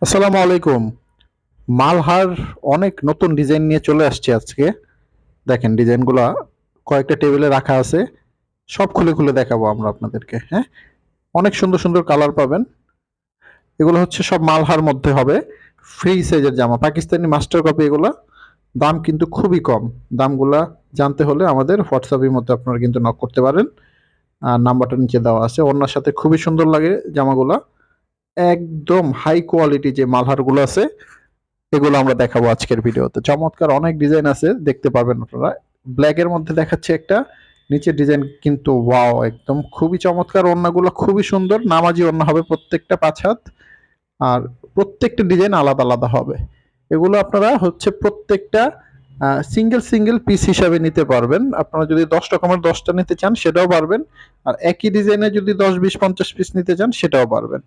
আসসালামু আলাইকুম। মালহার অনেক নতুন ডিজাইন নিয়ে চলে আসছে আজকে। দেখেন ডিজাইনগুলা কয়েকটা টেবিলে রাখা আছে। সব খুলে খুলে দেখাবো আমরা আপনাদেরকে, হ্যাঁ? অনেক সুন্দর সুন্দর কালার পাবেন। এগুলো হচ্ছে সব মালহার মধ্যে হবে। ফ্রি সাইজের জামা, পাকিস্তানি মাস্টার কপি এগুলা। দাম কিন্তু খুবই কম। দামগুলা জানতে হলে আমাদের হোয়াটসঅ্যাপের মধ্যে আপনারা কিন্তু নক করতে পারেন। আর নাম্বারটা নিচে দেওয়া আছে। ওড়নার সাথে খুবই সুন্দর লাগে জামাগুলা। একদম হাই কোয়ালিটি যে মালহারগুলো আছে এগুলো আমরা দেখাবো আজকের ভিডিওতে। চমৎকার অনেক ডিজাইন আছে, দেখতে পাবেন আপনারা। ব্ল্যাক এর মধ্যে দেখাচ্ছে একটা, নিচের ডিজাইন কিন্তু ওয়াও, একদম খুবই চমৎকার। ওড়নাগুলো খুবই সুন্দর, নামাজি ওড়না হবে প্রত্যেকটা 5 হাত। আর প্রত্যেকটা ডিজাইন আলাদা আলাদা হবে। এগুলো আপনারা হচ্ছে প্রত্যেকটা সিঙ্গেল সিঙ্গেল পিস হিসাবে নিতে পারবেন। আপনারা যদি 10 রকমের 10টা নিতে চান সেটাও পারবেন। আর একই ডিজাইনে যদি 10, 20, 50 পিস নিতে চান সেটাও পারবেন।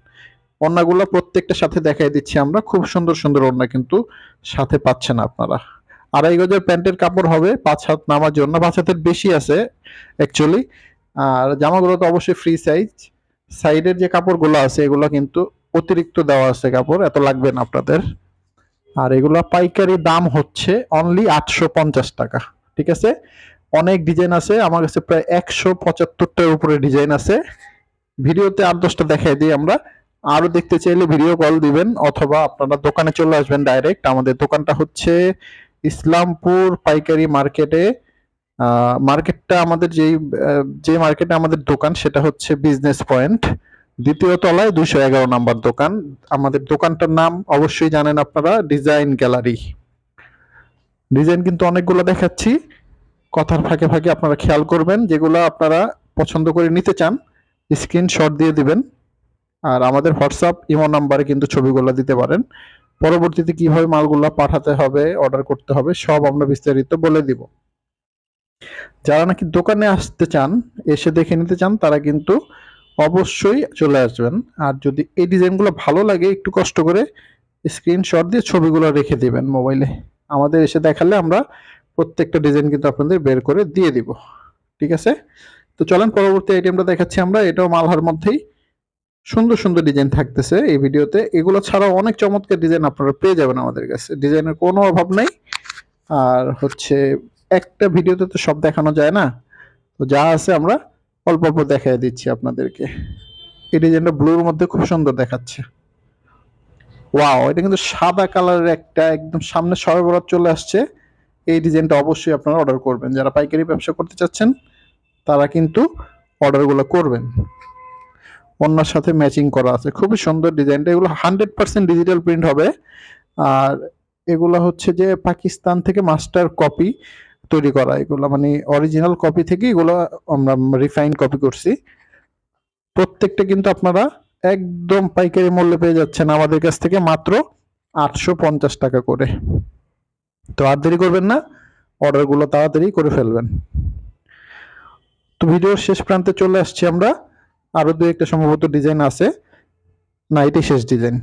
ওড়নাগুলো প্রত্যেকটার সাথে দেখাই দিচ্ছি আমরা। খুব সুন্দর সুন্দর ওড়না কিন্তু সাথে পাচ্ছেন আপনারা। 2.5 গজের প্যান্টের কাপড় হবে, 5 হাত নামার জন্য। 5 হাতের বেশি আছে অ্যাকচুয়ালি। আর জামাগুলো তো অবশ্যই ফ্রি সাইজ। সাইডের যে কাপড়গুলো আছে এগুলো কিন্তু অতিরিক্ত দেওয়া আছে কাপড়, এত লাগবে না আপনাদের। আর এগুলো পাইকারি দাম হচ্ছে অনলি 850 টাকা। ঠিক আছে? অনেক ডিজাইন আছে আমার কাছে, প্রায় 175টার উপরে ডিজাইন আছে। ভিডিওতে 8-10টা দেখাই দিই আমরা। আরো দেখতে চাইলে ভিডিও কল দিবেন, অথবা আপনারা দোকানে চলে আসবেন ডাইরেক্ট। আমাদের দোকানটা হচ্ছে ইসলামপুর পাইকারি মার্কেটে। মার্কেটটা আমাদের যে মার্কেটে আমাদের দোকান সেটা হচ্ছে বিজনেস পয়েন্ট, 2য় তলায় 211 নাম্বার দোকান। আমাদের দোকানটার নাম অবশ্যই জানেন আপনারা, ডিজাইন গ্যালারি। ডিজাইন কিন্তু অনেকগুলো দেখাচ্ছি, কথার ফাঁকে ফাঁকে আপনারা খেয়াল করবেন। যেগুলো আপনারা পছন্দ করে নিতে চান স্ক্রিনশট দিয়ে দিবেন। আর আমাদের হোয়াটসঅ্যাপ ইমো নাম্বারে কিন্তু ছবিগুলো দিতে পারেন। পরবর্তীতে কিভাবে মালগুলা পাঠাতে হবে, অর্ডার করতে হবে, সব আমরা বিস্তারিত বলে দিব। যারা নাকি দোকানে আসতে চান, এসে দেখে নিতে চান, তারা কিন্তু অবশ্যই চলে আসবেন। আর যদি এই ডিজাইনগুলো ভালো লাগে, একটু কষ্ট করে স্ক্রিনশট দিয়ে ছবিগুলো রেখে দিবেন মোবাইলে। আমাদের এসে দেখালে আমরা প্রত্যেকটা ডিজাইন কিন্তু আপনাদের বের করে দিয়ে দিব। ঠিক আছে? তো চলেন পরবর্তী আইটেমটা দেখাচ্ছি আমরা। এটাও মালহার মধ্যেই সুন্দর সুন্দর ডিজাইন থাকতেছে এই ভিডিওতে। এগুলো ছাড়াও অনেক চমৎকার ডিজাইন আপনারা পেয়ে যাবেন আমাদের কাছে। ডিজাইনের কোনো অভাব নাই। আর হচ্ছে একটা ভিডিওতে তো সব দেখানো যায় না, তো যা আছে আমরা অল্প অল্প দেখাই দিচ্ছি আপনাদেরকে। এই ডিজাইনটা ব্লুর মধ্যে খুব সুন্দর দেখাচ্ছে। ওয়াও, এটা কিন্তু সাদা কালারের একটা, একদম সামনে শবে বরাত চলে আসছে। এই ডিজাইনটা অবশ্যই আপনারা অর্ডার করবেন। যারা পাইকারি ব্যবসা করতে চাচ্ছেন তারা কিন্তু অর্ডারগুলো করবেন। ওড়নার সাথে ম্যাচিং করা আছে, খুবই সুন্দর ডিজাইনটা। এগুলো 100% ডিজিটাল প্রিন্ট হবে। আর এগুলো হচ্ছে যে পাকিস্তান থেকে মাস্টার কপি তৈরি করা। এগুলো মানে অরিজিনাল কপি থেকে এগুলো আমরা রিফাইন কপি করছি। প্রত্যেকটা কিন্তু আপনারা একদম পাইকারি মূল্যে পেয়ে যাচ্ছেন আমাদের কাছ থেকে, মাত্র 850 টাকা করে। তো আর দেরি করবেন না, অর্ডারগুলো তাড়াতাড়ি করে ফেলবেন। তো ভিডিওর শেষ প্রান্তে চলে আসছি আমরা। আরো দু একটা সম্ভবত ডিজাইন আছে, না এটাই শেষ ডিজাইন।